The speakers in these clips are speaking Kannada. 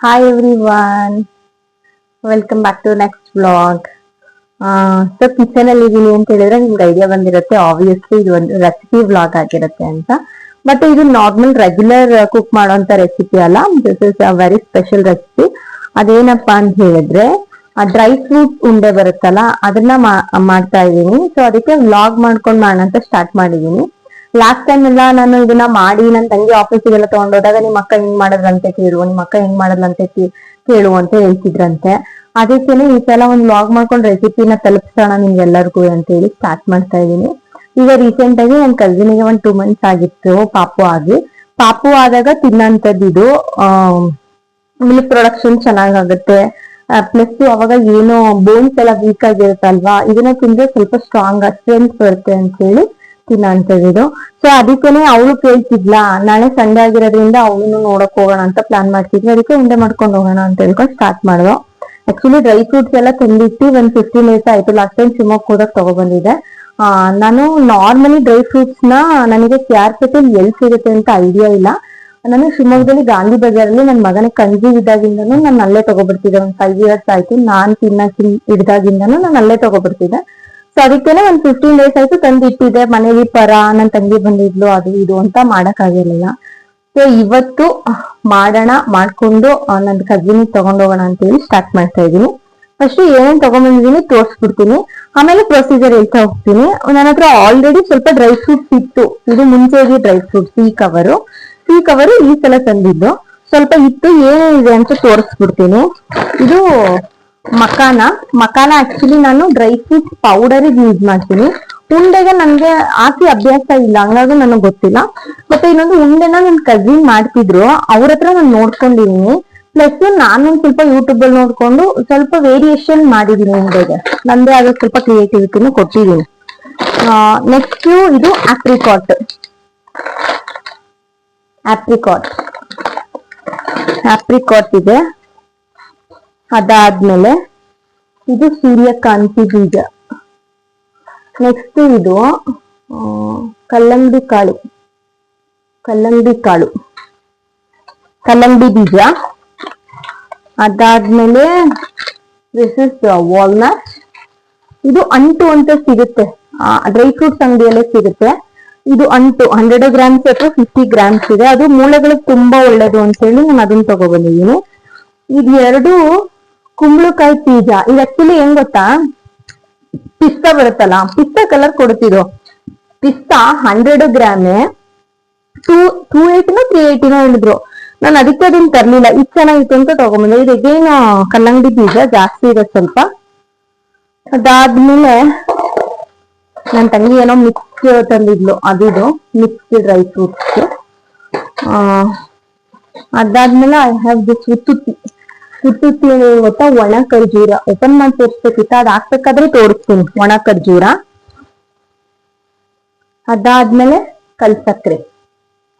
Hi everyone, welcome back to next vlog. So kitchen ಅಲ್ಲಿ ಇದೀನಿ ಅಂತ ಹೇಳಿದ್ರೆ ನಿಮ್ಗೆ ಐಡಿಯಾ ಬಂದಿರುತ್ತೆ, ಆಬ್ವಿಯಸ್ಲಿ ಇದು ಒಂದು ರೆಸಿಪಿ ವ್ಲಾಗ್ ಆಗಿರುತ್ತೆ ಅಂತ. ಬಟ್ ಇದು ನಾರ್ಮಲ್ ರೆಗ್ಯುಲರ್ ಕುಕ್ ಮಾಡೋಂತ ರೆಸಿಪಿ ಅಲ್ಲ, this is a very special recipe. ಅದೇನಪ್ಪಾ ಅಂತ ಹೇಳಿದ್ರೆ ಡ್ರೈ ಫ್ರೂಟ್ ಉಂಡೆ ಬರುತ್ತಲ್ಲ ಅದನ್ನ ಮಾಡ್ತಾ ಇದೀನಿ. ಸೊ ಅದಕ್ಕೆ ವ್ಲಾಗ್ ಮಾಡ್ಕೊಂಡು ಮಾಡೋಣ ಅಂತ ಸ್ಟಾರ್ಟ್ ಮಾಡಿದೀನಿ. ಲಾಸ್ಟ್ ಟೈಮ್ ಎಲ್ಲ ನಾನು ಇದನ್ನ ಮಾಡಿ ನನ್ನ ತಂಗಿ ಆಫೀಸಿಗೆಲ್ಲ ತಗೊಂಡೋದಾಗ ನಿಮ್ಮ ಅಕ್ಕ ಹೆಂಗ್ ಮಾಡದ್ರಂತೆ ಕೇಳು, ನಿಮ್ಮ ಅಕ್ಕ ಹೆಂಗ್ ಮಾಡದ್ರಂತೆ ಕೇಳು ಅಂತ ಹೇಳ್ತಿದ್ರಂತೆ. ಅದಕ್ಕೇನೆ ಈ ಸಲ ಒಂದು ವ್ಲಾಗ್ ಮಾಡ್ಕೊಂಡು ರೆಸಿಪಿನ ತಲುಪಿಸೋಣ ನಿಮ್ಗೆಲ್ಲರಿಗೂ ಅಂತ ಹೇಳಿ ಸ್ಟಾರ್ಟ್ ಮಾಡ್ತಾ ಇದೀನಿ. ಈಗ ರೀಸೆಂಟ್ ಆಗಿ ನನ್ನ ಕಸಿನ್ಗೆ 2 months ಆಗಿತ್ತು ಪಾಪು ಆದಾಗ ತಿನ್ನಂತದ್ದು ಇದು. ಮಿಲ್ಕ್ ಪ್ರೊಡಕ್ಷನ್ ಚೆನ್ನಾಗಾಗುತ್ತೆ, ಪ್ಲಸ್ ಅವಾಗ ಏನೋ ಬೋನ್ಸ್ ಎಲ್ಲ ವೀಕ್ ಆಗಿರುತ್ತಲ್ವಾ, ಇದನ್ನ ತಿಂದ್ರೆ ಸ್ವಲ್ಪ ಸ್ಟ್ರೆಂತ್ ಬರುತ್ತೆ ಅಂತ ಹೇಳಿ ತಿನ್ನಂತದ್ದು. ಸೊ ಅದಕ್ಕೇನೆ ಅವಳು ಕೇಳ್ತಿದ್ಲಾ, ನಾಳೆ ಸಂಡೇ ಆಗಿರೋದ್ರಿಂದ ಅವಳನ್ನು ನೋಡಕ್ ಹೋಗೋಣ ಅಂತ ಪ್ಲಾನ್ ಮಾಡ್ತಿದ್ವಿ. ಅದಕ್ಕೆ ಉಂಡೆ ಮಾಡ್ಕೊಂಡು ಹೋಗೋಣ ಅಂತ ಹೇಳ್ಕೊಂಡು ಸ್ಟಾರ್ಟ್ ಮಾಡಿದ್ವು. ಆಕ್ಚುಲಿ ಡ್ರೈ ಫ್ರೂಟ್ಸ್ ಎಲ್ಲ ತಂದಿಟ್ಟು 15 days ಆಯ್ತು. ಲಾಸ್ಟ್ ಟೈಮ್ ಶಿವಮೊಗ್ಗ ಹೋದಾಗ ತಗೊಬಂದಿದ್ದೆ. ನಾನು ನಾರ್ಮಲಿ ಡ್ರೈ ಫ್ರೂಟ್ಸ್ ನ ನನಗೆ ಕ್ಯಾರ್ಪೇಟೆಲ್ ಎಲ್ಲಿ ಸಿಗುತ್ತೆ ಅಂತ ಐಡಿಯಾ ಇಲ್ಲ. ನಾನು ಶಿವಮೊಗ್ಗದಲ್ಲಿ ಗಾಂಧಿ ಬಜಾರಲ್ಲಿ ನನ್ನ ಮಗನ ಕನ್ಜಿ ಇದ್ದಾಗಿಂದನೂ ನಾನು ಅಲ್ಲೇ ತಗೊಬರ್ತಿದ್ದೆ. 5 years ಆಯ್ತು ನಾನ್ ತಿನ್ನಕ್ ಹಿಡ್ದಾಗಿಂದನೂ ನಾನು ಅಲ್ಲೇ ತಗೊಬರ್ತಿದ್ದೆ. ಸೊ ಅದಕ್ಕೇನೆ 15 days ಆಯ್ತು ತಂದು ಇಟ್ಟಿದ್ದೆ. ಮನೇಲಿ ನನ್ನ ತಂಗಿ ಬಂದಿದ್ಲು, ಅದು ಇದು ಅಂತ ಮಾಡಕ್ ಆಗಿರ್ಲಿಲ್ಲ. ಸೊ ಇವತ್ತು ಮಾಡೋಣ, ಮಾಡ್ಕೊಂಡು ನನ್ನ ಕಸಿನ್ ತಗೊಂಡೋಗೋಣ ಅಂತ ಹೇಳಿ ಸ್ಟಾರ್ಟ್ ಮಾಡ್ತಾ ಇದೀನಿ. ಫಸ್ಟ್ ಏನೇನ್ ತಗೊಂಡ್ಬಂದಿದೀನಿ ತೋರಿಸ್ಬಿಡ್ತೀನಿ, ಆಮೇಲೆ ಪ್ರೊಸೀಜರ್ ಹೇಳ್ತಾ ಹೋಗ್ತೀನಿ. ನನ್ನ ಹತ್ರ ಆಲ್ರೆಡಿ ಸ್ವಲ್ಪ ಡ್ರೈ ಫ್ರೂಟ್ಸ್ ಇತ್ತು. ಇದು ಮುಂಚೆ ಡ್ರೈ ಫ್ರೂಟ್ಸ್ ಈ ಕವರು ಈ ಸಲ ತಂದಿದ್ದು ಸ್ವಲ್ಪ ಇತ್ತು. ಏನೇನಿದೆ ಅಂತ ತೋರಿಸ್ಬಿಡ್ತೀನಿ. ಇದು ಮಕಾನ ಆಕ್ಚುಲಿ ನಾನು ಡ್ರೈ ಫ್ರೂಟ್ಸ್ ಪೌಡರ್ ಯೂಸ್ ಮಾಡ್ತೀನಿ. ಉಂಡೆಗೆ ನನ್ಗೆ ಹಾಕಿ ಅಭ್ಯಾಸ ಇಲ್ಲ, ಹಂಗಾಗಿ ನನಗೆ ಗೊತ್ತಿಲ್ಲ. ಮತ್ತೆ ಇನ್ನೊಂದು ಉಂಡೆನ ನನ್ ಕಸಿನ್ ಮಾಡ್ತಿದ್ರು, ಅವ್ರ ಹತ್ರ ನಾನು ನೋಡ್ಕೊಂಡಿದೀನಿ. ಪ್ಲಸ್ ನಾನು ಸ್ವಲ್ಪ ಯೂಟ್ಯೂಬ್ ಅಲ್ಲಿ ನೋಡ್ಕೊಂಡು ಸ್ವಲ್ಪ ವೇರಿಯೇಷನ್ ಮಾಡಿದೀನಿ ಉಂಡೆಗೆ. ನಂದೇ ಆದ ಸ್ವಲ್ಪ ಕ್ರಿಯೇಟಿವಿಟಿನ ಕೊಟ್ಟಿದ್ದೀನಿ. ನೆಕ್ಸ್ಟ್ ಇದು ಆಪ್ರಿಕಾಟ್ ಇದೆ. ಅದಾದ್ಮೇಲೆ ಇದು ಸೂರ್ಯಕಾಂತಿ ಬೀಜ. ನೆಕ್ಸ್ಟ್ ಇದು ಕಲ್ಲಂಗಡಿ ಬೀಜ. ಅದಾದ್ಮೇಲೆ ದಿಸ್ ಇಸ್ ವಾಲ್ನಟ್. ಇದು ಅಂಟು ಅಂತ ಸಿಗುತ್ತೆ, ಡ್ರೈ ಫ್ರೂಟ್ಸ್ ಅಂಗಡಿಯಲ್ಲೇ ಸಿಗುತ್ತೆ. ಇದು ಅಂಟು 100 grams ಅಥವಾ 50 grams ಇದೆ. ಅದು ಮೂಳೆಗಳಿಗೆ ತುಂಬಾ ಒಳ್ಳೇದು ಅಂತ ಹೇಳಿ ನಾನು ಅದನ್ನ ತಗೊಬಂದಿದ್ದೀನಿ. ಇದು 2 ಕುಂಬಳಕಾಯಿ ಬೀಜ. ಇದು ಆಕ್ಚುಲಿ ಹೆಂಗ್ ಗೊತ್ತಾ, ಪಿಸ್ತಾ ಬರುತ್ತಲ್ಲ, ಪಿಸ್ತಾ ಕಲರ್ ಕೊಡ್ತಿದ್ರು. ಪಿಸ್ತಾ 100 ಗ್ರಾಮ್ 280 380 ಹೇಳಿದ್ರು. ನಾನು ಅದಕ್ಕೆ ಅದನ್ನ ತರ್ಲಿಲ್ಲ, ಇದು ಚೆನ್ನಾಗಿತ್ತು ಅಂತ ತಗೊಂಬಂದೆ. ಇದೇನು ಕಲ್ಲಂಗಡಿ ಬೀಜ ಜಾಸ್ತಿ ಇದೆ ಸ್ವಲ್ಪ. ಅದಾದ್ಮೇಲೆ ನನ್ನ ತಂಗಿ ಏನೋ ಮಿಕ್ಸ್ ತಂದಿದ್ಲು, ಅದಿದು ಮಿಕ್ಸ್ ಡ್ರೈ ಫ್ರೂಟ್ಸ್. ಅದಾದ್ಮೇಲೆ ಐ ಹ್ಯಾವ್ ದಿಸ್ ಹುತ್ತುತ್ತಿ ಗೊತ್ತಾ, ಒಣ ಖರ್ಜೂರ. ಓಪನ್ ಮಾಡಿ ತೋರಿಸ್ಬೇಕಿತ್ತ, ಅದ್ ಹಾಕ್ಬೇಕಾದ್ರೆ ತೋರಿಸ್ತೀನಿ. ಒಣ ಖರ್ಜೂರ. ಅದಾದ್ಮೇಲೆ ಕಲ್ಸಕ್ರೆ,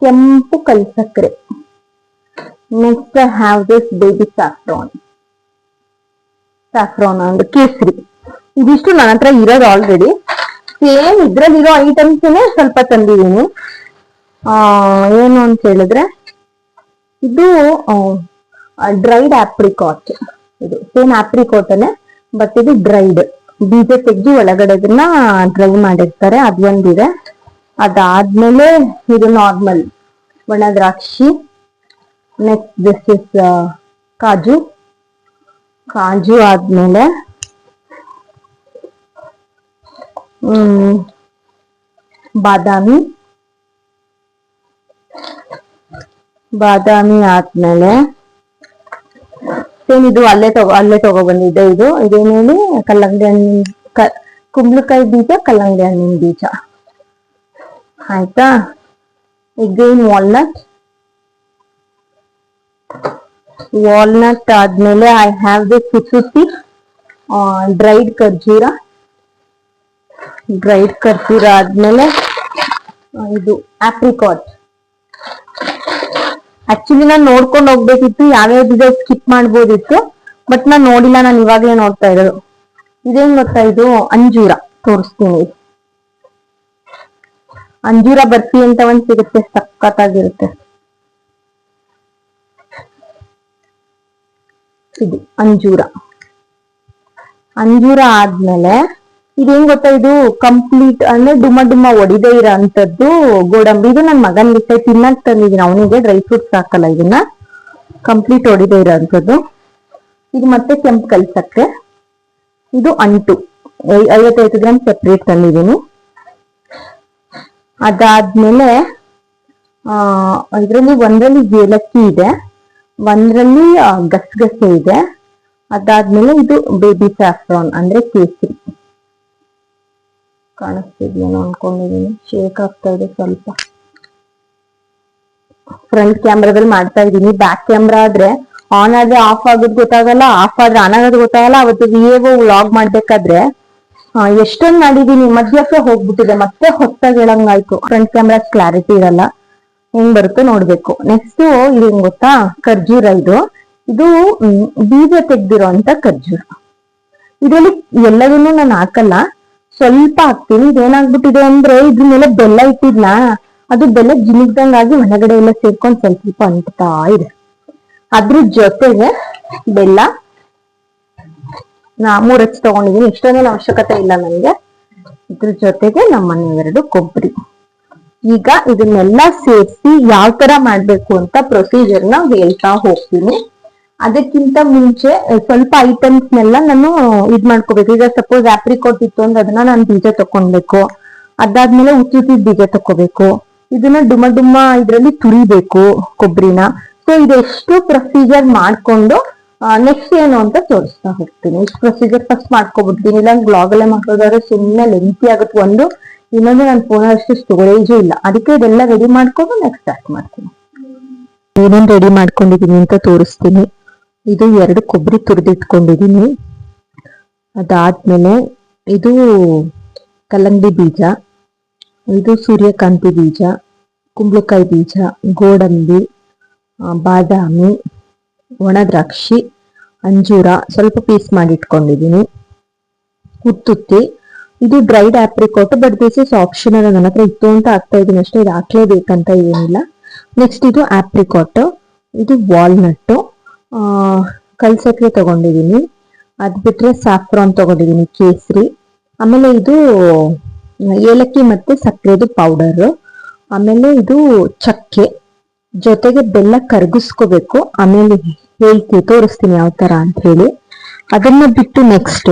ಕೆಂಪು ಕಲ್ಸಕ್ರೆ. Next I have this baby saffron ಅಂದ್ರೆ ಕೇಸರಿ. ಇದಿಷ್ಟು ನನ್ನ ಹತ್ರ ಇರೋದು ಆಲ್ರೆಡಿ. ಸೇಮ್ ಇದ್ರಲ್ಲಿರೋ ಐಟಮ್ಸ್ ಸ್ವಲ್ಪ ತಂದಿದ್ದೀನಿ. ಏನು ಅಂತ ಹೇಳಿದ್ರೆ ಇದು ಡ್ರೈಡ್ ಆಪ್ರಿಕಾಟ್. ಇದು ಸೇಮ್ ಆಪ್ರಿಕಾಟ್ ಅಲ್ಲೇ, ಬಟ್ ಇದು ಡ್ರೈಡ್. ಬೀಜ ತೆಗ್ದು ಒಳಗಡೆದನ್ನ ಡ್ರೈ ಮಾಡಿರ್ತಾರೆ, ಅದೊಂದಿದೆ. ಅದಾದ್ಮೇಲೆ ಇದು ನಾರ್ಮಲ್ ಒಣ ದ್ರಾಕ್ಷಿ. ನೆಕ್ಸ್ಟ್ ದಿಸ್ ಇಸ್ ಕಾಜು ಆದ್ಮೇಲೆ ಬಾದಾಮಿ ಆದ್ಮೇಲೆ ಸೇಮ್ ಇದು ಅಲ್ಲೇ ತಗೊಬಂದಿದ್ದೆ. ಇದೇನು ಹೇಳಿ, ಕಲ್ಲಂಗಡಿ ಹಣ್ಣಿನ ಕುಂಬಳಕಾಯಿ ಬೀಜ, ಕಲ್ಲಂಗಡಿ ಹಣ್ಣಿನ ಬೀಜ ಆಯ್ತಾ. ಎಗೈನ್ ವಾಲ್ನಟ್ ಆದ್ಮೇಲೆ ಐ ಹ್ಯಾವ್ ದಿಸ್ ಹುತ್ತುತ್ತಿ, ಡ್ರೈಡ್ ಖರ್ಜೂರ ಆದ್ಮೇಲೆ ಇದು ಆಪ್ರಿಕಾಟ್. ಆಕ್ಚುಲಿ ನಾನು ನೋಡ್ಕೊಂಡು ಹೋಗ್ಬೇಕಿತ್ತು, ಯಾವ್ಯಾವ ಬೀಜ ಸ್ಕಿಪ್ ಮಾಡ್ಬೋದಿತ್ತು, ಬಟ್ ನಾನ್ ನೋಡಿಲ್ಲ. ನಾನು ಇವಾಗಲೇ ನೋಡ್ತಾ ಇರೋದು. ಇದೇನ್ ಗೊತ್ತಾ, ಇದು ಅಂಜೂರ. ತೋರಿಸ್ತೀನಿ. ಅಂಜೂರ ಬರ್ಫಿ ಅಂತ ಒಂದ್ ಸಿಗುತ್ತೆ, ಸಖತ್ತಾಗಿರುತ್ತೆ. ಇದು ಅಂಜೂರ. ಅಂಜೂರ ಆದ್ಮೇಲೆ ಇದೇನ್ ಗೊತ್ತಾ, ಇದು ಕಂಪ್ಲೀಟ್ ಅಂದ್ರೆ ಡುಮ್ಮ ಡುಮ್ಮ ಒಡಿದೇ ಇರೋ ಅಂತದ್ದು ಗೋಡಂಬಿ. ಇದು ನನ್ ಮಗನ್ ಬಿಟ್ಟೆ ತಿನ್ನಕ್ ತಂದಿದ್ದೀನಿ, ಅವನಿಗೆ ಡ್ರೈ ಫ್ರೂಟ್ಸ್ ಹಾಕಲ್ಲ, ಇದನ್ನ ಕಂಪ್ಲೀಟ್ ಒಡಿದೇ ಇರೋ ಅಂತದ್ದು. ಇದು ಮತ್ತೆ ಕೆಂಪು ಕಲ್ಸಕ್ಕೆ. ಇದು ಅಂಟು 55 ಗ್ರಾಮ್ ಸೆಪ್ರೇಟ್ ತಂದಿದ್ದೀನಿ. ಅದಾದ್ಮೇಲೆ ಇದರಲ್ಲಿ ಒಂದ್ರಲ್ಲಿ ಏಲಕ್ಕಿ ಇದೆ, ಒಂದ್ರಲ್ಲಿ ಗಸಗಸೆ ಇದೆ. ಅದಾದ್ಮೇಲೆ ಇದು ಬೇಬಿ ಸ್ಯಾಫ್ರಾನ್ ಅಂದ್ರೆ ಕೇಸರಿ. ಕಾಣಿಸ್ತಿದ್ಯೇನೋ ಅನ್ಕೊಂಡಿದೀನಿ, ಶೇಕ್ ಆಗ್ತಾ ಇದೆ ಸ್ವಲ್ಪ. ಫ್ರಂಟ್ ಕ್ಯಾಮ್ರಾದಲ್ಲಿ ಮಾಡ್ತಾ ಇದೀನಿ, ಬ್ಯಾಕ್ ಕ್ಯಾಮ್ರಾ ಆದ್ರೆ ಆನ್ ಆದ್ರೆ ಆಫ್ ಆಗೋದು ಗೊತ್ತಾಗಲ್ಲ, ಆಫ್ ಆದ್ರೆ ಆನ್ ಆಗೋದು ಗೊತ್ತಾಗಲ್ಲ. ಅವತ್ತು ವಿವೋ ವ್ಲಾಗ್ ಮಾಡ್ಬೇಕಾದ್ರೆ ಎಷ್ಟೊಂದು ಮಾಡಿದೀನಿ, ಮಧ್ಯಕ್ಕೆ ಹೋಗ್ಬಿಟ್ಟಿದೆ, ಮತ್ತೆ ಹೊತ್ತಾಗಿ ಹೇಳಂಗಾಯ್ತು. ಫ್ರಂಟ್ ಕ್ಯಾಮ್ರಾ ಕ್ಲಾರಿಟಿ ಇರಲ್ಲ, ಹೆಂಗ್ ಬರುತ್ತೋ ನೋಡ್ಬೇಕು. ನೆಕ್ಸ್ಟ್ ಇದು ಹೆಂಗ್ ಗೊತ್ತಾ, ಖರ್ಜೂರ. ಇದು ಬೀಜ ತೆಗ್ದಿರೋ ಅಂತ ಖರ್ಜೂರ. ಇದರಲ್ಲಿ ಎಲ್ಲದನ್ನು ನಾನು ಹಾಕಲ್ಲ, ಸ್ವಲ್ಪ ಹಾಕ್ತೀನಿ. ಇದೇನಾಗ್ಬಿಟ್ಟಿದೆ ಅಂದ್ರೆ ಇದ್ರ ಮೇಲೆ ಬೆಲ್ಲ ಇಟ್ಟಿದ್ನಾ, ಅದು ಬೆಲ್ಲ ಜಿನಿಗ್ದಂಗಾಗಿ ಒಳಗಡೆ ಎಲ್ಲ ಸೇರ್ಕೊಂಡು ಸ್ವಲ್ಪ ಅಂಟ್ತಾ ಇದೆ. ಅದ್ರ ಜೊತೆಗೆ ಬೆಲ್ಲ 3 ಹಚ್ಚಿ ತಗೊಂಡಿದೀನಿ, ಇಷ್ಟೊಂದೇನು ಅವಶ್ಯಕತೆ ಇಲ್ಲ ನನಗೆ. ಇದ್ರ ಜೊತೆಗೆ ನಮ್ಮನೆಯವೆರಡು ಕೊಬ್ಬರಿ. ಈಗ ಇದನ್ನೆಲ್ಲ ಸೇರಿಸಿ ಯಾವ ತರ ಮಾಡ್ಬೇಕು ಅಂತ ಪ್ರೊಸೀಜರ್ನ ಹೇಳ್ತಾ ಹೋಗ್ತೀನಿ. ಅದಕ್ಕಿಂತ ಮುಂಚೆ ಸ್ವಲ್ಪ ಐಟಮ್ಸ್ನೆಲ್ಲ ನಾನು ಇದ್ ಮಾಡ್ಕೋಬೇಕು. ಈಗ ಸಪೋಸ್ ಆಪ್ರಿಕಾಟ್ ಇತ್ತು ಅಂದ್ರೆ ಅದನ್ನ ನಾನು ಬೀಜ ತಕೊಳ್ಬೇಕು. ಅದಾದ್ಮೇಲೆ ಉಚ್ಚುತ್ತಿದ ಬೀಜ ತಕೋಬೇಕು. ಇದನ್ನ ಡುಮ್ಮ ಡುಮ್ಮ ಇದ್ರಲ್ಲಿ ತುರಿಬೇಕು ಕೊಬ್ಬರಿನ. ಸೊ ಇದೆಷ್ಟು ಪ್ರೊಸೀಜರ್ ಮಾಡ್ಕೊಂಡು ನೆಕ್ಸ್ಟ್ ಏನು ಅಂತ ತೋರಿಸ್ತಾ ಹೋಗ್ತೀನಿ. ಇಷ್ಟು ಪ್ರೊಸೀಜರ್ ಫಸ್ಟ್ ಮಾಡ್ಕೊಬಿಡ್ತೀನಿ, ಇಲ್ಲ ಬ್ಲಾಗ್ ಅಲ್ಲೇ ಮಾಡ್ಕೋದಾದ್ರೆ ಸುಮ್ಮನೆ ಲೆಂತಿ ಆಗುತ್ತೆ. ಇನ್ನೊಂದು ನನ್ನ ಫೋನ್ ಅಷ್ಟು ಸ್ಟೋರೇಜು ಇಲ್ಲ, ಅದಕ್ಕೆ ಇದೆಲ್ಲ ರೆಡಿ ಮಾಡ್ಕೊಂಡು ನೆಕ್ಸ್ಟ್ ಸ್ಟಾರ್ಟ್ ಮಾಡ್ತೀನಿ. ಏನೇನ್ ರೆಡಿ ಮಾಡ್ಕೊಂಡಿದೀನಿ ಅಂತ ತೋರಿಸ್ತೀನಿ. ಇದು 2 ಕೊಬ್ಬರಿ ತುರಿದಿಟ್ಕೊಂಡಿದೀನಿ. ಅದಾದ್ಮೇಲೆ ಇದು ಕಲ್ಲಂಗಡಿ ಬೀಜ, ಇದು ಸೂರ್ಯಕಾಂತಿ ಬೀಜ, ಕುಂಬಳಕಾಯಿ ಬೀಜ, ಗೋಡಂಬಿ, ಬಾದಾಮಿ, ಒಣ ದ್ರಾಕ್ಷಿ, ಅಂಜೂರ ಸ್ವಲ್ಪ ಪೀಸ್ ಮಾಡಿ ಇಟ್ಕೊಂಡಿದೀನಿ, ಉತ್ತುತ್ತಿ. ಇದು dried apricot, but this is optional. ನನ್ನ ಹತ್ರ ಇತ್ತು ಅಂತ ಆಗ್ತಾ ಇದೀನಿ ಅಷ್ಟೇ, ಇದು ಹಾಕ್ಲೇಬೇಕಂತ ಏನಿಲ್ಲ. ನೆಕ್ಸ್ಟ್ ಇದು ಆಪ್ರಿಕಾಟ್, ಇದು ವಾಲ್ನಟ್, ಕಲ್ಸಕ್ರೆ ತಗೊಂಡಿದೀನಿ. ಅದ್ ಬಿಟ್ರೆ ಸ್ಯಾಫ್ರಾನ್ ತಗೊಂಡಿದೀನಿ, ಕೇಸರಿ. ಆಮೇಲೆ ಇದು ಏಲಕ್ಕಿ ಮತ್ತೆ ಸಕ್ಕರೆದು ಪೌಡರ್. ಆಮೇಲೆ ಇದು ಚಕ್ಕೆ, ಜೊತೆಗೆ ಬೆಲ್ಲ ಕರ್ಗಿಸ್ಕೋಬೇಕು. ಆಮೇಲೆ ಹೇಳ್ತೀನಿ, ತೋರಿಸ್ತೀನಿ ಯಾವ ತರ ಅಂತ ಹೇಳಿ. ಅದನ್ನ ಬಿಟ್ಟು ನೆಕ್ಸ್ಟ್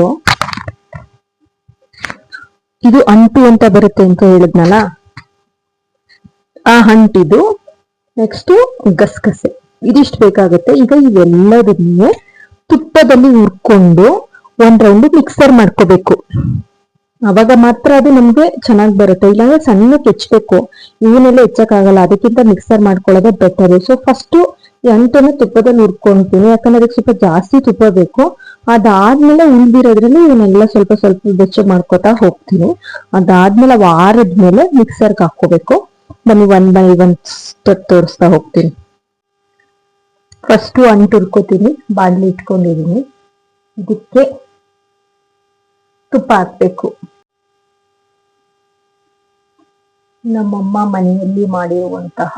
ಇದು ಅಂಟು ಅಂತ ಬರುತ್ತೆ ಅಂತ ಹೇಳಿದ್ನಲ್ಲ, ಆ ಅಂಟಿದು. ನೆಕ್ಸ್ಟ್ ಗಸಗಸೆ, ಇದಿಷ್ಟು ಬೇಕಾಗುತ್ತೆ. ಈಗ ಇವೆಲ್ಲದನ್ನೇ ತುಪ್ಪದಲ್ಲಿ ಹುರ್ಕೊಂಡು 1 ರೌಂಡ್ ಮಿಕ್ಸರ್ ಮಾಡ್ಕೋಬೇಕು. ಅವಾಗ ಮಾತ್ರ ಅದು ನಮ್ಗೆ ಚೆನ್ನಾಗಿ ಬರುತ್ತೆ, ಇಲ್ಲಾಂದ್ರೆ ಸಣ್ಣಕ್ಕೆ ಹೆಚ್ಚಬೇಕು. ಇವನ್ನೆಲ್ಲ ಹೆಚ್ಚಕ್ಕಾಗಲ್ಲ, ಅದಕ್ಕಿಂತ ಮಿಕ್ಸರ್ ಮಾಡ್ಕೊಳ್ಳೋದೇ ಬೆಟರ್. ಸೊ ಫಸ್ಟ್ ಈ ಅಂಟನ್ನು ತುಪ್ಪದಲ್ಲಿ ಹುರ್ಕೊಂತೀನಿ, ಯಾಕಂದ್ರೆ ಅದಕ್ಕೆ ಸ್ವಲ್ಪ ಜಾಸ್ತಿ ತುಪ್ಪ ಬೇಕು. ಅದಾದ್ಮೇಲೆ ಉಳಿದಿರೋದ್ರಲ್ಲಿ ಇವನ್ನೆಲ್ಲ ಸ್ವಲ್ಪ ಸ್ವಲ್ಪ ಬೆಚ್ಚಗೆ ಮಾಡ್ಕೊತಾ ಹೋಗ್ತೀನಿ. ಅದಾದ್ಮೇಲೆ ಆರಿದ್ಮೇಲೆ ಮಿಕ್ಸರ್ಗೆ ಹಾಕೋಬೇಕು. ಬನ್ನಿ 1 by 1 ಸ್ಟೆಪ್ ತೋರಿಸ್ತಾ ಹೋಗ್ತೀನಿ. ಫಸ್ಟ್ ಅಂಟು ಹುರ್ಕೋತೀನಿ, ಬಾಣಲಿ ಇಟ್ಕೊಂಡಿದೀನಿ. ಇದಕ್ಕೆ ತುಪ್ಪ ಹಾಕ್ಬೇಕು. ನಮ್ಮಮ್ಮ ಮನೆಯಲ್ಲಿ ಮಾಡಿರುವಂತಹ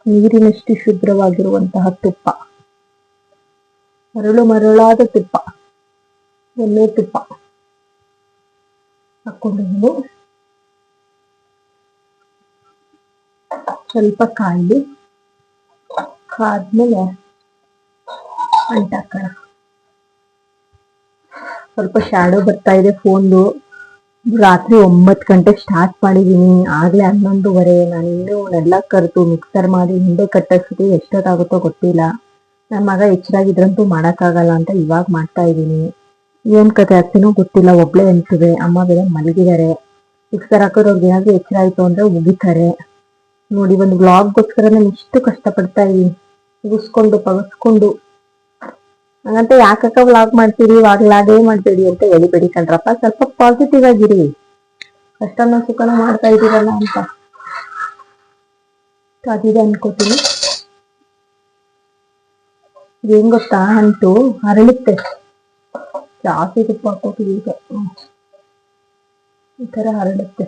ನೀರಿನಷ್ಟು ಶುಭ್ರವಾಗಿರುವಂತಹ ತುಪ್ಪ, ಮರಳು ಮರಳಾದ ತುಪ್ಪ, ಎಣ್ಣೆ ತುಪ್ಪ ಹಾಕೊಂಡಿದ್ದೀನಿ. ಸ್ವಲ್ಪ ಕಾಯಿ ಕಾದ್ಮೇಲೆ ಅಂಟಾಕೋಣ. ಸ್ವಲ್ಪ ಶಾಡೋ ಬರ್ತಾ ಇದೆ ಫೋನ್ದು. ರಾತ್ರಿ 9 ಗಂಟೆಗೆ ಸ್ಟಾರ್ಟ್ ಮಾಡಿದೀನಿ, ಆಗ್ಲೇ 11:30. ನಾನು ಇನ್ನೂ ನೆಲ್ಲ ಕರೆದು ಮಿಕ್ಸರ್ ಮಾಡಿ ಹಿಂದೆ ಕಟ್ಟೋಷ್ಟೊತ್ತಿಗೆ ಎಷ್ಟೊತ್ತಾಗುತ್ತೋ ಗೊತ್ತಿಲ್ಲ. ನನ್ನ ಮಗ ಎಚ್ಚರಾಗಿದ್ರಂತೂ ಮಾಡೋಕ್ಕಾಗಲ್ಲ ಅಂತ ಇವಾಗ ಮಾಡ್ತಾ ಇದ್ದೀನಿ. ಏನ್ ಕತೆ ಆಗ್ತೀನೋ ಗೊತ್ತಿಲ್ಲ, ಒಬ್ಳೆ ಅನ್ಸುತ್ತೆ. ಅಮ್ಮ ಬೇರೆ ಮಲಗಿದ್ದಾರೆ. ಮಿಕ್ಸರ್ ಹಾಕೋದ್ರಿಗೆ ಏನಾದ್ರು ಎಚ್ಚರ ಆಯ್ತು ಅಂದ್ರೆ ಮುಗಿತಾರೆ ನೋಡಿ. ಒಂದು ವ್ಲಾಗ್ಗೋಸ್ಕರ ನಾನು ಇಷ್ಟು ಕಷ್ಟಪಡ್ತಾ ಇದೀನಿ, ಉಗಿಸ್ಕೊಂಡು ಪಗಸ್ಕೊಂಡು. ಹಂಗಂತ ಯಾಕಕ್ಕ ವ್ಲಾಗ್ ಮಾಡ್ತೀರಿ, ವ್ಲಾಗೇ ಮಾಡ್ಬೇಡಿ ಅಂತ ಹೇಳಿಬೇಡಿ ಕಣ್ರಪ್ಪ. ಸ್ವಲ್ಪ ಪಾಸಿಟಿವ್ ಆಗಿರಿ, ಕಷ್ಟನ ಸುಖನ ಮಾಡ್ತಾ ಇದ್ದೀರಲ್ಲ ಅಂತ ಅದಿದೆ ಅನ್ಕೋತೀನಿ. ಏನ್ ಗೊತ್ತಾ, ಅಂಟು ಹರಳುತ್ತೆ, ಜಾಸ್ತಿ ತುಪ್ಪ ಹಾಕೋತೀವಿ ಈಗ, ಈ ತರ ಹರಡುತ್ತೆ.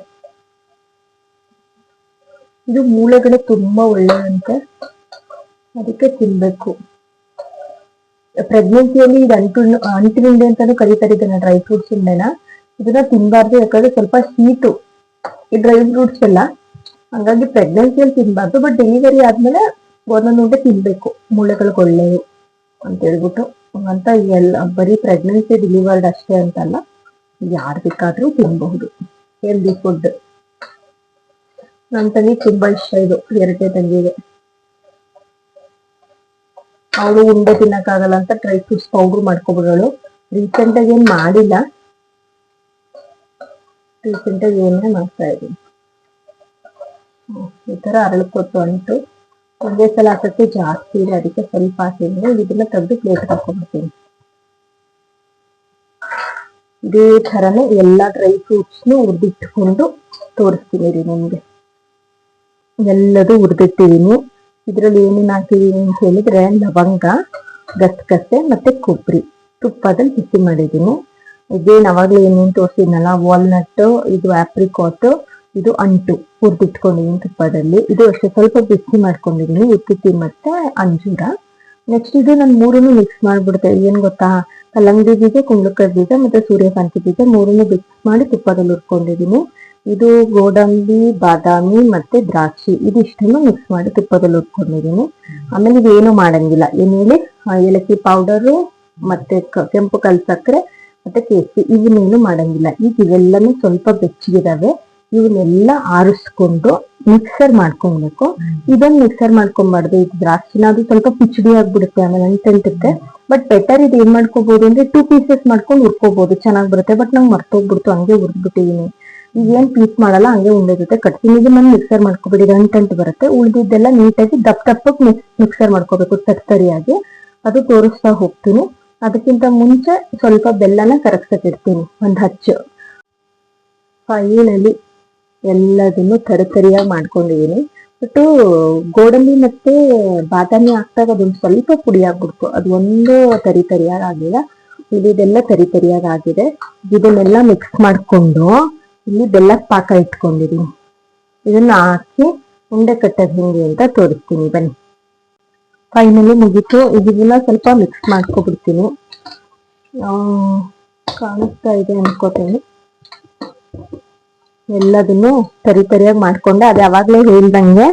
ಇದು ಮೂಳೆಗಳು ತುಂಬಾ ಒಳ್ಳೆಯದಂತೆ. ಅದಕ್ಕೆ ತಿನ್ಬೇಕು. ಪ್ರೆಗ್ನೆನ್ಸಿಯಲ್ಲಿ ಇದು ಅಂಟಿನುಂಡೆ ಅಂತಾನು ಕರೀತಾರೆ ಇದನ್ನ, ಡ್ರೈ ಫ್ರೂಟ್ಸ್ ಉಂಡೆನ. ಇದನ್ನ ತಿನ್ಬಾರ್ದು, ಯಾಕಂದ್ರೆ ಸ್ವಲ್ಪ ಹೀಟು ಈ ಡ್ರೈ ಫ್ರೂಟ್ಸ್ ಎಲ್ಲ, ಹಂಗಾಗಿ ಪ್ರೆಗ್ನೆನ್ಸಿಯಲ್ಲಿ ತಿನ್ಬಾರ್ದು. ಬಟ್ ಡೆಲಿವರಿ ಆದ್ಮೇಲೆ ಒಂದೊಂದು ಉಂಡೆ ತಿನ್ಬೇಕು, ಮೂಳೆಗಳಿಗೆ ಒಳ್ಳೆಯದು ಅಂತ ಹೇಳ್ಬಿಟ್ಟು. ಅಂತ ಎಲ್ಲ ಬರೀ ಪ್ರೆಗ್ನೆನ್ಸಿ ಡೆಲಿವರ್ಡ್ ಅಷ್ಟೇ ಅಂತಲ್ಲ, ಯಾರು ಬೇಕಾದ್ರೂ ತಿನ್ಬಹುದು, ಹೆಲ್ದಿ ಫುಡ್. ನನ್ನ ತಂಗಿ ತುಂಬಾ ಇಷ್ಟ ಇದು, ಎರಡನೇ ತಂಗಿಗೆ. ಅವಳು ಉಂಡೆ ತಿನ್ನಕ್ಕಾಗಲ್ಲ ಅಂತ ಡ್ರೈ ಫ್ರೂಟ್ಸ್ ಪೌಡರ್ ಮಾಡ್ಕೊಬಿಡೋಳು. ರೀಸೆಂಟ್ ಆಗಿ ಏನ್ ಮಾಡಿಲ್ಲ, ರೀಸೆಂಟ್ ಆಗಿ ಏನೇ ಮಾಡ್ತಾ ಇದ್ದೀನಿ. ಈ ತರ ಅರಳ್ಕೊತ್ತು ಅಂಟು ಒಂದೇ ಸಲ ಹಾಕಕ್ಕೆ ಜಾಸ್ತಿ ಇದೆ, ಅದಕ್ಕೆ ಸ್ವಲ್ಪ ಹಾಕಿದ್ರೆ ಇದನ್ನ ತೆಗೆದು ಪ್ಲೇಟ್ ಹಾಕೊಂಡ್ಬಿಡ್ತೀನಿ. ಇದೇ ತರನೇ ಎಲ್ಲಾ ಡ್ರೈ ಫ್ರೂಟ್ಸ್ನು ಹುರಿದಿಟ್ಕೊಂಡು ತೋರಿಸ್ತೀನಿ ರೀ ನಿಮ್ಗೆ. ಎಲ್ಲದೂ ಹುರಿದಿಟ್ಟಿದೀನಿ. ಇದ್ರಲ್ಲಿ ಏನೇನು ಹಾಕಿದೀನಿ ಅಂತ ಹೇಳಿದ್ರೆ, ಲವಂಗ, ಗಸಗಸೆ ಮತ್ತೆ ಕೊಬ್ಬರಿ ತುಪ್ಪದಲ್ಲಿ ಬಿಸಿ ಮಾಡಿದೀನಿ. ಇದೇನು ಅವಾಗಲೇ ಏನೇನು ತೋರಿಸಿದ್ನಲ್ಲ, ವಾಲ್ನಟ್, ಇದು ಆಪ್ರಿಕಾಟ್, ಇದು ಅಂಟು ಹುರಿದಿಟ್ಕೊಂಡಿದೀನಿ ತುಪ್ಪದಲ್ಲಿ. ಇದು ಅಷ್ಟೇ ಸ್ವಲ್ಪ ಬಿಸಿ ಮಾಡ್ಕೊಂಡಿದೀನಿ, ಉತ್ತುತ್ತಿ ಮತ್ತೆ ಅಂಜೂರ. ನೆಕ್ಸ್ಟ್ ಇದು ನಾನು ಮೂರನ್ನು ಮಿಕ್ಸ್ ಮಾಡ್ಬಿಡ್ತೆ. ಏನ್ ಗೊತ್ತಾ, ಕಲ್ಲಂಗಡಿ ಬೀಜ, ಕುಂಬಳಕಾಯಿ ಬೀಜ ಮತ್ತೆ ಸೂರ್ಯಕಾಂತಿ ಬೀಜ ಮೂರನ್ನು ಮಿಕ್ಸ್ ಮಾಡಿ ತುಪ್ಪದಲ್ಲಿ ಹುರ್ಕೊಂಡಿದೀನಿ. ಇದು ಗೋಡಂಬಿ, ಬಾದಾಮಿ ಮತ್ತೆ ದ್ರಾಕ್ಷಿ ಇದಿಷ್ಟನ್ನು ಮಿಕ್ಸ್ ಮಾಡಿ ತುಪ್ಪದಲ್ಲಿ ಹುರ್ಕೊಂಡಿದೀನಿ. ಆಮೇಲೆ ಇವೇನು ಮಾಡಂಗಿಲ್ಲ, ಏನೇಳಿ ಏಲಕ್ಕಿ ಪೌಡರು ಮತ್ತೆ ಕೆಂಪು ಕಲ್ ಸಕ್ಕರೆ ಮತ್ತೆ ಕೇಸರಿ ಇವನ್ನೇನು ಮಾಡಂಗಿಲ್ಲ. ಈಗ ಇವೆಲ್ಲನೂ ಸ್ವಲ್ಪ ಬೆಚ್ಚಗಿದಾವೆ, ಇವನ್ನೆಲ್ಲ ಆರಿಸ್ಕೊಂಡು ಮಿಕ್ಸರ್ ಮಾಡ್ಕೊಬೇಕು. ಇದನ್ನ ಮಿಕ್ಸರ್ ಮಾಡ್ಕೊಂಬಾರ್ದು, ಇದು ದ್ರಾಕ್ಷಿನ ಅದು ಸ್ವಲ್ಪ ಪಿಚಡಿ ಆಗ್ಬಿಡುತ್ತೆ, ಆಮೇಲೆ ಅಂಟಂಟುತ್ತೆ. ಬಟ್ ಬೆಟರ್ ಇದು ಏನ್ ಮಾಡ್ಕೋಬಹುದು ಅಂದ್ರೆ 2 ಪೀಸಸ್ ಮಾಡ್ಕೊಂಡು ಹುರ್ಕೋಬಹುದು, ಚೆನ್ನಾಗ್ ಬರುತ್ತೆ. ಬಟ್ ನಂಗೆ ಮರ್ತೋಗ್ಬಿಡ್ತು, ಹಂಗೆ ಹುರ್ದ್ಬಿಟ್ಟಿದೀನಿ. ಈಗ ಏನ್ ಪೀಸ್ ಮಾಡಲ್ಲ, ಹಂಗೆ ಉಂಡೆ ಜೊತೆ ಕಟ್ತೀನಿ. ಇದನ್ನ ಮಿಕ್ಸರ್ ಮಾಡ್ಕೋಬೇಡಿ, ಅಂಟಂಟು ಬರುತ್ತೆ. ಉಳಿದಿದ್ದೆಲ್ಲ ನೀಟಾಗಿ ದಪ್ಪಕ್ಕೆ ಮಿಕ್ಸರ್ ಮಾಡ್ಕೋಬೇಕು, ತರ್ತರಿಯಾಗಿ. ಅದು ತೋರಿಸ್ತಾ ಹೋಗ್ತೀನಿ. ಅದಕ್ಕಿಂತ ಮುಂಚೆ ಸ್ವಲ್ಪ ಬೆಲ್ಲನ ಕರಗ್ಸಕ್ಕಿಡ್ತೀನಿ, ಒಂದ್ ಹಚ್ಚು. ಫೈನಲಿ ಎಲ್ಲದನ್ನು ತರಿಯಾಗಿ ಮಾಡ್ಕೊಂಡಿದೀನಿ. ಬಟ್ ಗೋಡಂಬಿ ಮತ್ತೆ ಬಾದಾಮಿ ಹಾಕ್ದಾಗ ಅದೊಂದು ಸ್ವಲ್ಪ ಪುಡಿ ಆಗ್ಬಿಡ್ತು, ಅದು ಒಂದು ತರಿಯಾಗಿ ಆಗಿಲ್ಲ. ಇದೆಲ್ಲ ತರಿಯಾಗಿ ಆಗಿದೆ. ಇದನ್ನೆಲ್ಲ ಮಿಕ್ಸ್ ಮಾಡ್ಕೊಂಡು ಇಲ್ಲಿ ಬೆಲ್ಲದ ಪಾಕ ಇಟ್ಕೊಂಡಿದೀನಿ. ಇದನ್ನ ಹಾಕಿ ಉಂಡೆ ಕಟ್ಟೋದು ಹೆಂಗೆ ಅಂತ ತೋರಿಸ್ತೀನಿ ಬನ್ನಿ. ಫೈನಲಿ ಮುಗೀತು. ಇದನ್ನ ಸ್ವಲ್ಪ ಮಿಕ್ಸ್ ಮಾಡ್ಕೊಬಿಡ್ತೀನಿ. ಕಾಣಿಸ್ತಾ ಇದೆ ಅನ್ಕೋತೀನಿ. ಎಲ್ಲದನ್ನು ತರಿಯಾಗಿ ಮಾಡ್ಕೊಂಡೆ. ಅದು ಯಾವಾಗ್ಲೇ ಹೇಳ್ದಂಗೆ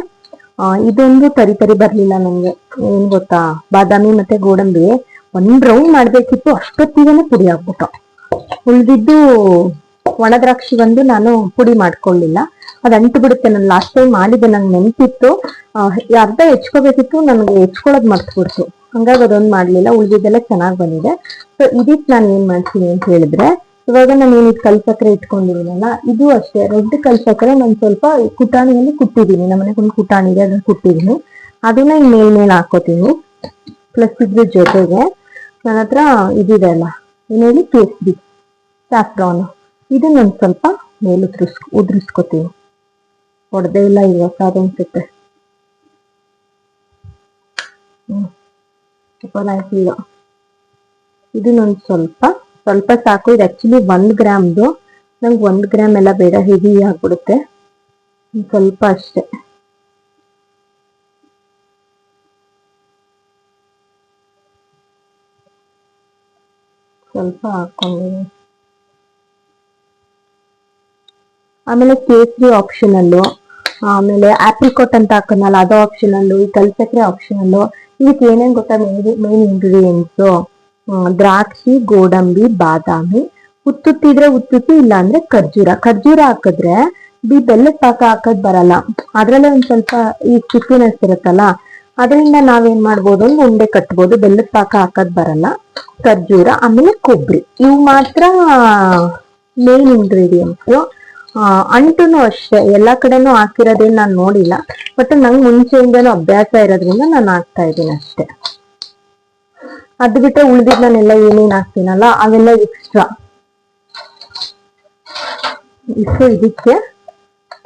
ಇದೊಂದು ತರಿ ಬರ್ಲಿಲ್ಲ ನಂಗೆ. ಏನ್ ಗೊತ್ತಾ, ಬಾದಾಮಿ ಮತ್ತೆ ಗೋಡಂಬಿ ಒಂದ್ ರೌಂಡ್ ಮಾಡ್ಬೇಕಿತ್ತು, ಅಷ್ಟೊತ್ತಿಗೆನೆ ಪುಡಿ ಆಗ್ಬಿಟ್ಟು. ಉಳಿದಿದ್ದು ಒಣ ದ್ರಾಕ್ಷಿ ಒಂದು ನಾನು ಪುಡಿ ಮಾಡ್ಕೊಳ್ಳಿಲ್ಲ, ಅದು ಅಂಟು ಬಿಡುತ್ತೆ. ನಾನು ಲಾಸ್ಟ್ ಟೈಮ್ ಮಾಡಿದ್ದೆ, ನಂಗೆ ನೆನ್ಪಿತ್ತು. ಅರ್ಧ ಹೆಚ್ಕೋಬೇಕಿತ್ತು, ನನಗೆ ಹೆಚ್ಕೊಳ್ಳೋದು ಮರ್ತ್ಬಿಡ್ತು, ಹಂಗಾಗಿ ಅದೊಂದು ಮಾಡ್ಲಿಲ್ಲ. ಉಳಿದಿದ್ದೆಲ್ಲ ಚೆನ್ನಾಗಿ ಬಂದಿದೆ. ಸೊ ಇದಕ್ಕೆ ನಾನು ಏನ್ ಮಾಡ್ತೀನಿ ಅಂತ ಹೇಳಿದ್ರೆ, ಇವಾಗ ನಾನು ಏನಿದ್ ಕಲ್ ಸಕ್ಕರೆ ಇಟ್ಕೊಂಡಿದ್ದೀನಲ್ಲ, ಇದು ಅಷ್ಟೇ ರೆಡ್ ಕಲ್ ಸಕ್ಕರೆ ನಾನು ಸ್ವಲ್ಪ ಕುಟಾಣಿಯಲ್ಲಿ ಕುಟ್ಟಿದ್ದೀನಿ. ನಮ್ಮನೆಗೆ ಒಂದು ಕುಟಾಣಿ ಇದೆ, ಅದನ್ನ ಕುಟ್ಟಿದ್ದೀನಿ. ಅದನ್ನ ಮೇಲ್ ಹಾಕೋತೀನಿ. ಪ್ಲಸ್ ಇದ್ರ ಜೊತೆಗೆ ನನ್ನ ಹತ್ರ ಇದಿದೆ ಅಲ್ಲ, ಏನೇಳಿ ಕೇಸರಿ ಸ್ಯಾಫ್ರಾನ್, ಇದನ್ನ ಒಂದು ಸ್ವಲ್ಪ ಮೇಲೆ ಉದ್ರಿಸ್ಕೋತೀನಿ. ಹೊಡೆದೇ ಇಲ್ಲ ಇವಾಗ ಅನ್ಸುತ್ತೆ. ಈಗ ಇದನ್ನೊಂದು ಸ್ವಲ್ಪ ಸಾಕು. ಇದು ಆಕ್ಚುಲಿ 1 ಗ್ರಾಮ್ದು, ನಂಗೆ 1 ಗ್ರಾಮ್ ಎಲ್ಲ ಬೇಡ, ಹೆವಿ ಆಗ್ಬಿಡುತ್ತೆ. ಸ್ವಲ್ಪ ಅಷ್ಟೇ. ಸ್ವಲ್ಪ ಹಾಕೊಂಡಿದ್ದೀನಿ. ಆಮೇಲೆ ಕೇಸರಿ ಆಪ್ಷನಲ್ಲು, ಆಮೇಲೆ ಆಪ್ರಿಕಾಟ್ ಅಂತ ಹಾಕೋನಲ್ಲ ಅದು ಆಪ್ಷನಲ್ಲು, ಈ ಕಲ್ ಸಕ್ಕರೆ ಆಪ್ಷನಲ್ಲು. ಇದಕ್ಕೆ ಏನೇನು ಗೊತ್ತಾ, ಮೇನ್ ಇಂಗ್ರೀಡಿಯೆಂಟ್ಸು ದ್ರಾಕ್ಷಿ, ಗೋಡಂಬಿ, ಬಾದಾಮಿ, ಉತ್ತುತ್ತಿದ್ರೆ ಉತ್ತುತ್ತಿ, ಇಲ್ಲ ಅಂದ್ರೆ ಖರ್ಜೂರ ಹಾಕಿದ್ರೆ ಬೆಲ್ಲದ ಪಾಕ ಹಾಕದ್ ಬರಲ್ಲ. ಅದ್ರಲ್ಲೇ ಒಂದ್ ಸ್ವಲ್ಪ ಈ ಚಿಪ್ಪಿನೆಸ್ ಇರುತ್ತಲ್ಲ, ಅದರಿಂದ ನಾವೇನ್ ಮಾಡ್ಬೋದು ಅಂದ್ರೆ ಉಂಡೆ ಕಟ್ಬೋದು. ಬೆಲ್ಲದ ಪಾಕ ಹಾಕದ್ ಬರಲ್ಲ. ಖರ್ಜೂರ ಆಮೇಲೆ ಕೊಬ್ಬರಿ, ಇವು ಮಾತ್ರ ಮೇನ್ ಇಂಗ್ರೀಡಿಯೆಂಟ್ಸ್. ಅಂಟುನು ಅಷ್ಟೇ, ಎಲ್ಲಾ ಕಡೆನೂ ಹಾಕಿರೋದೇನು ನಾನು ನೋಡಿಲ್ಲ. ಬಟ್ ನಂಗೆ ಮುಂಚೆಯಿಂದನೂ ಅಭ್ಯಾಸ ಇರೋದ್ರಿಂದ ನಾನು ಹಾಕ್ತಾ ಇದ್ದೀನಿ ಅಷ್ಟೇ. ಅದು ಬಿಟ್ಟರೆ ಉಳಿದಿದ್ ನಾನೆಲ್ಲ ಏನೇನ್ ಹಾಕ್ತೀನಲ್ಲ ಅವೆಲ್ಲ ಎಕ್ಸ್ಟ್ರಾ. ಇದಕ್ಕೆ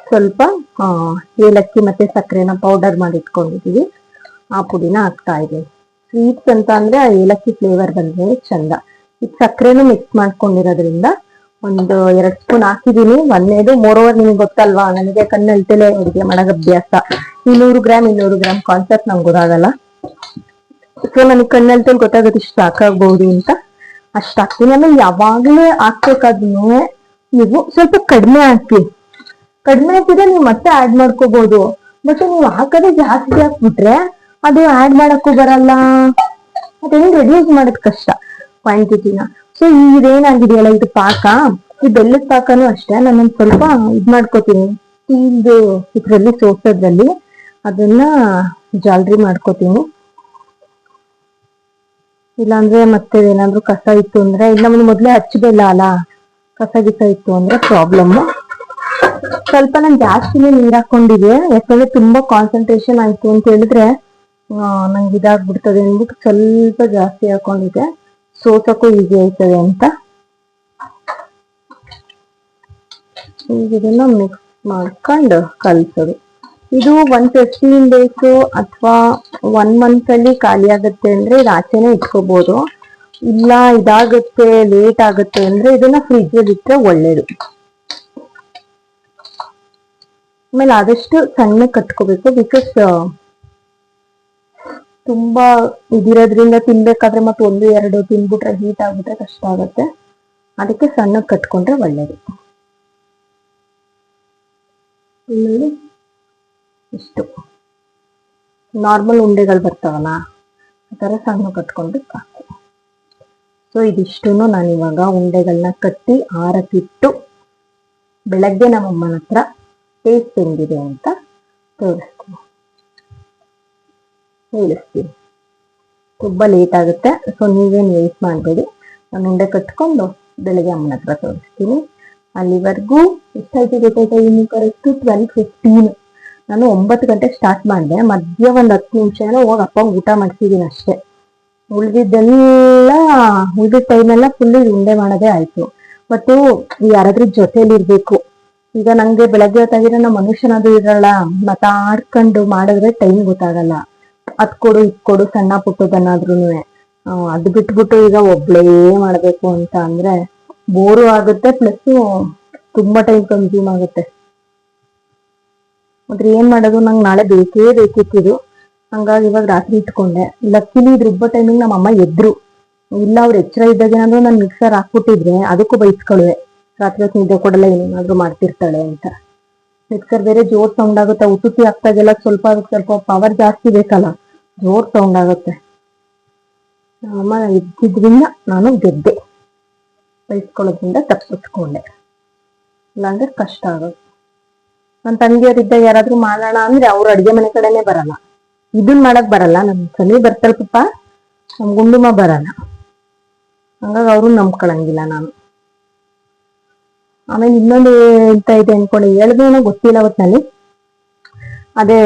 ಸ್ವಲ್ಪ ಏಲಕ್ಕಿ ಮತ್ತೆ ಸಕ್ಕರೆನ ಪೌಡರ್ ಮಾಡಿ ಇಟ್ಕೊಂಡಿದೀವಿ, ಆ ಪುಡಿನ ಹಾಕ್ತಾ ಇದ್ದೀನಿ. ಸ್ವೀಟ್ಸ್ ಅಂತ ಅಂದ್ರೆ ಏಲಕ್ಕಿ ಫ್ಲೇವರ್ ಬಂದ್ರೆ ಚಂದ. ಈಗ ಸಕ್ಕರೆನೂ ಮಿಕ್ಸ್ ಮಾಡ್ಕೊಂಡಿರೋದ್ರಿಂದ ಒಂದು 2 ಸ್ಪೂನ್ ಹಾಕಿದೀನಿ. ಒಂದೇದು ಮೋರೋವರ್ ನಿಮ್ಗೆ ಗೊತ್ತಲ್ವಾ, ನನಗೆ ಕಣ್ಣಲ್ತಲೇ ಅಡುಗೆ ಮಾಡೋಕೆ ಅಭ್ಯಾಸ. 200 ಗ್ರಾಮ್ ಕಾನ್ಸೆಪ್ಟ್ ನಂಗೆ ಗೊತ್ತಾಗಲ್ಲ. ಸೊ ನನಗೆ ಕಣ್ಣಲ್ಲಿ ಗೊತ್ತಾಗುತ್ತೆ ಇಷ್ಟು ಹಾಕಾಗ್ಬಹುದು ಅಂತ, ಅಷ್ಟು ಹಾಕ್ತೀನಿ. ಆಮೇಲೆ ಯಾವಾಗ್ಲೇ ಹಾಕ್ಬೇಕಾದ್ರೂ ನೀವು ಸ್ವಲ್ಪ ಕಡಿಮೆ ಹಾಕಿ. ಕಡಿಮೆ ಹಾಕಿದ್ರೆ ನೀವು ಮತ್ತೆ ಆಡ್ ಮಾಡ್ಕೋಬಹುದು. ಬಟ್ ನೀವು ಹಾಕೋದೇ ಜಾಸ್ತಿ ಹಾಕ್ಬಿಟ್ರೆ ಅದು ಆಡ್ ಮಾಡಕ್ಕೂ ಬರಲ್ಲ, ಅದೇನು ರೆಡ್ಯೂಸ್ ಮಾಡೋದ್ ಕಷ್ಟ ಕ್ವಾಂಟಿಟಿನ. ಸೊ ಇದೇನಾಗಿದೆಯಲ್ಲ ಇದು ಪಾಕ, ಈ ಬೆಲ್ಲದ ಪಾಕನೂ ಅಷ್ಟೇ ನಾನೊಂದ್ ಸ್ವಲ್ಪ ಇದ್ ಮಾಡ್ಕೋತೀನಿ, ಸ್ಟೀಲ್ದು ಇದ್ರಲ್ಲಿ ಸೋಸೋದ್ರಲ್ಲಿ ಅದನ್ನ ಜಾಲ್ರಿ ಮಾಡ್ಕೋತೀನಿ. ಇಲ್ಲಾಂದ್ರೆ ಮತ್ತೆ ಏನಾದ್ರು ಕಸ ಇತ್ತು ಅಂದ್ರೆ, ಇಲ್ಲ ಮೊದ್ಲೇ ಹಚ್ಚಬೇಲ್ಲ ಅಲ್ಲ, ಕಸ ಗಿಸ ಇತ್ತು ಅಂದ್ರೆ ಪ್ರಾಬ್ಲಮ್. ಸ್ವಲ್ಪ ನಾನು ಜಾಸ್ತಿನೇ ನೀರ್ ಹಾಕೊಂಡಿದ್ದೆ, ಯಾಕಂದ್ರೆ ತುಂಬಾ ಕಾನ್ಸಂಟ್ರೇಷನ್ ಆಯ್ತು ಅಂತ ಹೇಳಿದ್ರೆ ನಂಗೆ ಇದಾಗ್ಬಿಡ್ತದೆ ಅಂದ್ಬಿಟ್ಟು ಸ್ವಲ್ಪ ಜಾಸ್ತಿ ಹಾಕೊಂಡಿದ್ದೆ, ಸೋಸಕ್ಕೂ ಈಸಿ ಆಯ್ತದೆ ಅಂತ. ಈಗ ಇದನ್ನ ಮಿಕ್ಸ್ ಮಾಡ್ಕೊಂಡು ಕಲ್ಸೋದು. ಇದು 115 days ಅಥವಾ 1 month ಅಲ್ಲಿ ಖಾಲಿ ಆಗುತ್ತೆ ಅಂದ್ರೆ ಇದು ಆಚೆನೆ ಇಟ್ಕೋಬಹುದು. ಇಲ್ಲ ಇದಾಗುತ್ತೆ ಲೇಟ್ ಆಗುತ್ತೆ ಅಂದ್ರೆ ಇದನ್ನ ಫ್ರಿಜ್ ಅಲ್ಲಿ ಇಟ್ರೆ ಒಳ್ಳೇದು. ಆಮೇಲೆ ಆದಷ್ಟು ಸಣ್ಣ ಕಟ್ಕೋಬೇಕು, ಬಿಕಾಸ್ ತುಂಬಾ ಇದಿರೋದ್ರಿಂದ ತಿನ್ಬೇಕಾದ್ರೆ ಮತ್ತೆ 1-2 ತಿನ್ಬಿಟ್ರೆ ಹೀಟ್ ಆಗ್ಬಿಟ್ರೆ ಕಷ್ಟ ಆಗುತ್ತೆ. ಅದಕ್ಕೆ ಸಣ್ಣ ಕಟ್ಕೊಂಡ್ರೆ ಒಳ್ಳೇದು. ಇಷ್ಟು ನಾರ್ಮಲ್ ಉಂಡೆಗಳು ಬರ್ತಾವಲ್ಲ ಆ ತರ ಸಣ್ಣ ಕಟ್ಕೊಂಡು ಸಾಕು. ಸೊ ಇದಿಷ್ಟು ನಾನು ಇವಾಗ ಉಂಡೆಗಳನ್ನ ಕಟ್ಟಿ ಆರಕ್ಕಿಟ್ಟು ಬೆಳಗ್ಗೆ ನಮ್ಮಮ್ಮನ ಹತ್ರ ಟೇಸ್ಟ್ ಹೆಂಗಿದೆ ಅಂತ ತೋರಿಸ್ತೀನಿ, ಹೇಳಿಸ್ತೀನಿ. ತುಂಬಾ ಲೇಟ್ ಆಗುತ್ತೆ, ಸೊ ನೀವೇನು ವೇಟ್ ಮಾಡಬೇಡಿ. ನಾನು ಉಂಡೆ ಕಟ್ಕೊಂಡು ಬೆಳಗ್ಗೆ ಅಮ್ಮನ ಹತ್ರ ತೋರಿಸ್ತೀನಿ. ಅಲ್ಲಿವರೆಗೂ ಎಷ್ಟಾಯ್ತು ಗೊತ್ತಾಯ್ತಾ, ಇನ್ನು ಕರೆಕ್ಟು 12:15. ನಾನು 9 ಗಂಟೆಗೆ ಸ್ಟಾರ್ಟ್ ಮಾಡಿದೆ, ಮಧ್ಯ 10 ನಿಮಿಷ ಹೋಗಿ ಅಪ್ಪ ಊಟ ಮಾಡ್ತಿದ್ದೀನಿ ಅಷ್ಟೇ. ಉಳಿದಿದ್ದ ಟೈಮೆಲ್ಲ ಫುಲ್ ಉಂಡೆ ಮಾಡೋದೇ ಆಯ್ತು. ಮತ್ತು ಯಾರಾದ್ರೂ ಜೊತೆಲಿ ಇರ್ಬೇಕು. ಈಗ ನಂಗೆ ಬೆಳಗ್ಗೆ ಹೊತ್ತಾಗಿರೋ ನಮ್ಮ ಮನುಷ್ಯನದು ಇರಲ್ಲ, ಮಾತಾಡ್ಕೊಂಡು ಮಾಡಿದ್ರೆ ಟೈಮ್ ಗೊತ್ತಾಗಲ್ಲ. ಅದ್ ಕೊಡು ಇದ್ ಕೊಡು ಸಣ್ಣ ಪುಟ್ಟದನ್ನಾದ್ರೂನುವೆ. ಅದ್ ಬಿಟ್ಬಿಟ್ಟು ಈಗ ಒಬ್ಳೇ ಮಾಡ್ಬೇಕು ಅಂತ ಅಂದ್ರೆ ಬೋರು ಆಗುತ್ತೆ, ಪ್ಲಸ್ ತುಂಬಾ ಟೈಮ್ ಕನ್ಸ್ಯೂಮ್ ಆಗುತ್ತೆ. ಆದ್ರೆ ಏನ್ ಮಾಡೋದು, ನಂಗೆ ನಾಳೆ ಬೇಕೇ ಬೇಕಿತ್ತಿದು. ಹಂಗಾಗಿ ಇವಾಗ ರಾತ್ರಿ ಇಟ್ಕೊಂಡೆ. ಲಕ್ಕಿಲಿ ಇದ್ ರುಬ್ಬೋ ಟೈಮಿಂಗ್ ನಮ್ಮ ಅಮ್ಮ ಎದ್ರು. ಇಲ್ಲ ಅವ್ರು ಎಚ್ಚರ ಇದ್ದಾಗ ಏನಾದ್ರು ನಾನು ಮಿಕ್ಸರ್ ಹಾಕ್ಬಿಟ್ಟಿದ್ರೆ ಅದಕ್ಕೂ ಬೈಸ್ಕೊಳುವೆ, ರಾತ್ರಿ ಹೊತ್ತು ನಿದ್ದೆ ಕೊಡಲ್ಲ ಏನೇನಾದ್ರು ಮಾಡ್ತಿರ್ತಾಳೆ ಅಂತ. ಮಿಕ್ಸರ್ ಬೇರೆ ಜೋರ್ ಸೌಂಡ್ ಆಗುತ್ತೆ, ಉತ್ತುತ್ತಿ ಹಾಕ್ತಾಗೆಲ್ಲ ಸ್ವಲ್ಪ ಪವರ್ ಜಾಸ್ತಿ ಬೇಕಲ್ಲ, ಜೋರ್ ಸೌಂಡ್ ಆಗುತ್ತೆ. ಅಮ್ಮ ಇದ್ದಿದ್ರಿಂದ ನಾನು ಗೆದ್ದೆ, ಬೈಸ್ಕೊಳ್ಳೋದ್ರಿಂದ ತಪ್ಪಿಸ್ಕೊಂಡೆ. ಇಲ್ಲಾಂದ್ರೆ ಕಷ್ಟ ಆಗೋದು. ನನ್ನ ತಂಗಿಯರಿದ್ದಾಗ ಯಾರಾದ್ರೂ ಮಾಡೋಣ ಅಂದ್ರೆ ಅವ್ರು ಅಡ್ಗೆ ಮನೆ ಕಡೆನೆ ಬರಲ್ಲ. ಇದನ್ ಮಾಡಕ್ ಬರಲ್ಲ, ನಮ್ ಸನಿ ಬರ್ತಾಳ ಪಾಪ, ನಮ್ ಗುಂಡುಮ ಬರಲ್ಲ. ಹಂಗಾಗಿ ಅವ್ರು ನಂಬ್ಕೊಳಂಗಿಲ್ಲ ನಾನು. ಆಮೇಲೆ ಇನ್ನೊಂದು ಎಂತ ಇದೆ ಅನ್ಕೊಂಡು ಹೇಳ್ದೇನೋ ಗೊತ್ತಿಲ್ಲ ಒಟ್ನಲ್ಲಿ. ಅದೇ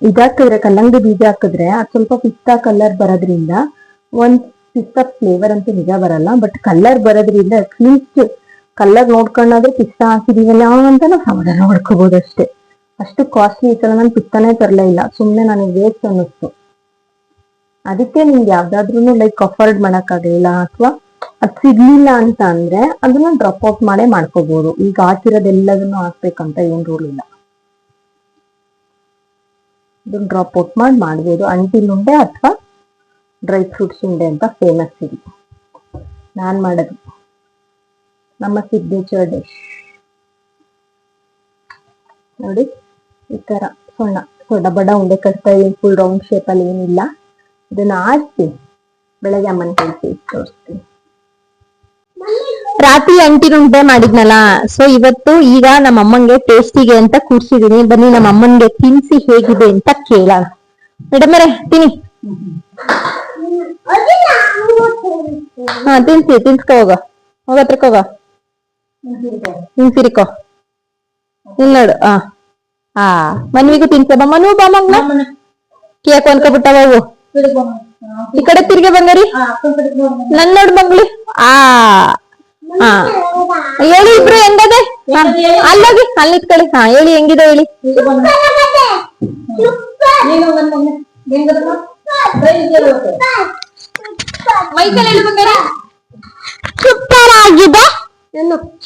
ಇದಾಕಿದ್ರೆ ಕಲ್ಲಂಗಡಿ ಬೀಜ ಹಾಕಿದ್ರೆ ಅದು ಸ್ವಲ್ಪ ಪಿಸ್ತಾ ಕಲರ್ ಬರೋದ್ರಿಂದ, ಒಂದ್ ಪಿಸ್ತಾ ಫ್ಲೇವರ್ ಅಂತೂ ನಿಜ ಬರಲ್ಲ, ಬಟ್ ಕಲರ್ ಬರೋದ್ರಿಂದ ಅಟ್ಲೀಸ್ಟ್ ಕಲರ್ ನೋಡ್ಕೊಂಡಾದ್ರೆ ಪಿಸ್ತಾ ಹಾಕಿದೀವಲ್ಲ ಅಂತ ನಾವು ಸಮಾಧಾನ ಮಾಡ್ಕೋಬಹುದು ಅಷ್ಟೇ. ಅಷ್ಟು ಕಾಸ್ಟ್ಲಿ ಈ ಸಲ ನಾನು ಪಿಸ್ತಾನೇ ತರಲೇ ಇಲ್ಲ, ಸುಮ್ನೆ ನನಗೆ ವೇಸ್ಟ್ ಅನ್ನಿಸ್ತು. ಅದಕ್ಕೆ ನಿಮ್ಗೆ ಯಾವ್ದಾದ್ರು ಲೈಕ್ ಅಫೋರ್ಡ್ ಮಾಡಕ್ಕಾಗಲಿಲ್ಲ ಅಥವಾ ಅದ್ ಸಿಗ್ಲಿಲ್ಲ ಅಂತ ಅಂದ್ರೆ ಅದನ್ನ ಡ್ರಾಪ್ ಔಟ್ ಮಾಡೇ ಮಾಡ್ಕೋಬಹುದು. ಈಗ ಹಾಕಿರೋದೆಲ್ಲದನ್ನು ಹಾಕ್ಬೇಕಂತ ಏನ್ ರೂಲ್ ಇಲ್ಲ, ಇದನ್ನ ಡ್ರಾಪ್ ಔಟ್ ಮಾಡ್ಬೋದು. ಅಂಟಿನ ಉಂಡೆ ಅಥವಾ ಡ್ರೈ ಫ್ರೂಟ್ಸ್ ಉಂಡೆ ಅಂತ ಫೇಮಸ್ ಇದೆ, ನಾನ್ ಮಾಡೋದು ನಮ್ಮ ಸಿಗ್ನೇಚರ್ ಡಿಶ್. ನೋಡಿ ಈ ತರ ಸಣ್ಣ ಬಡ ಉಂಡೆ ಕಟ್ತಾ ಇದೀನಿ, ಫುಲ್ ರೌಂಡ್ ಶೇಪ್ ಅಲ್ಲಿ ಏನಿಲ್ಲ. ಇದನ್ನ ಆಡ್ಸಿ ಬೆಳಗ್ಗೆ ಅಮ್ಮನ ಕೈ ತೋರಿಸ್ತೀನಿ. ರಾತ್ರಿ ಅಂಟಿನ ಉಂಡೆ ಮಾಡಿದ್ನಲ್ಲ, ಸೊ ಇವತ್ತು ಈಗ ನಮ್ಮ ಅಮ್ಮಂಗೆ ಟೇಸ್ಟಿಗೆ ಅಂತ ಕೂರ್ಸಿದೀನಿ. ಬನ್ನಿ ನಮ್ಮ ಅಮ್ಮನ್ಗೆ ತಿನ್ಸಿ ಹೇಗಿದೆ ಅಂತ ಕೇಳೋಣ. ಮೇಡಮ್ ಅವರೇ ತಿನ್ನಿ. ಹಾ ತಿನ್ಸ್ಕೊ ಹೋಗ, ಹೋಗತ್ರಕ್ ಹೋಗ, ತಿನ್ಸಿರಿಕೋ. ಇಲ್ಲಿ ನೋಡು. ಮನ್ವಿಗೂ ತಿನ್ಸಬ. ಮನು ಬಾ ಮಗ್ನ, ಕೇಕ್ ಅನ್ಕೊಬಿಟ್ಟ ಬಾವು. ಈ ಕಡೆ ತಿರ್ಗೆ ಬಂಗಾರಿ, ನನ್ ನೋಡ್ ಮಗ್ಳಿ. ಹೇಳಿ ಇಬ್ರು ಹೆಂಗದೆ, ಅಲ್ಲೋಗಿ ಅಲ್ಲಿ ಇಟ್ಕೊಳ್ಳಿ. ಹೇಳಿ ಹೆಂಗಿದೆ ಹೇಳಿ. ಮೈಕಲ್ ಹೇಳಿ ಬಂಗಾರಿ. ಸೂಪರ್ ಆಗಿದೆ,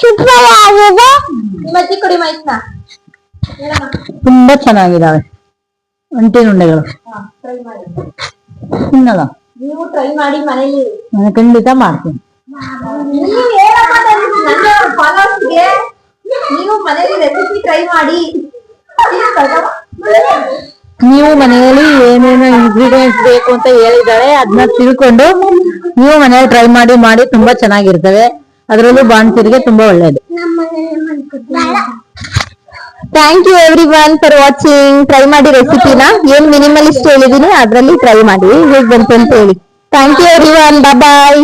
ಸೂಪರ್ ಆಗಿದೆ. ಮಜ್ಜಿ ಕೊಡಿ ಮೈಕ್ನ. ತುಂಬಾ ಚೆನ್ನಾಗಿದಾವೆ ಅಂಟಿನ ಉಂಡೆಗಳು. ತಿನ್ನಲ್ಲ ನೀವು ಟ್ರೈ ಮಾಡಿ ಮನೇಲಿ. ಖಂಡಿತ ಮಾಡ್ತೀನಿ. ನೀವು ಮನೇಲಿ ರೆಸಿಪಿ ಟ್ರೈ ಮಾಡಿ. ನೀವು ಮನೆಯಲ್ಲಿ ಏನೇನು ಇಂಗ್ರೀಡಿಯೆಂಟ್ಸ್ ಬೇಕು ಅಂತ ಹೇಳಿದಾಳೆ ಅದನ್ನ ತಿಳ್ಕೊಂಡು ನೀವು ಮನೆಯಲ್ಲಿ ಟ್ರೈ ಮಾಡಿ ತುಂಬಾ ಚೆನ್ನಾಗಿರ್ತವೆ. ಅದರಲ್ಲೂ ಬಾಣಂತಿಯರಿಗೆ ತುಂಬಾ ಒಳ್ಳೇದು. Thank you everyone for watching. Try ಮಾಡಿ ರೆಸಿಪಿನ ಏನ್ ಮಿನಿಮಲಿಸ್ಟ್ ಹೇಳಿದೀನಿ ಅದ್ರಲ್ಲಿ ಟ್ರೈ ಮಾಡಿ ಹೇಗ್ ಬಂತು ಅಂತ ಹೇಳಿ. Thank you everyone. Bye.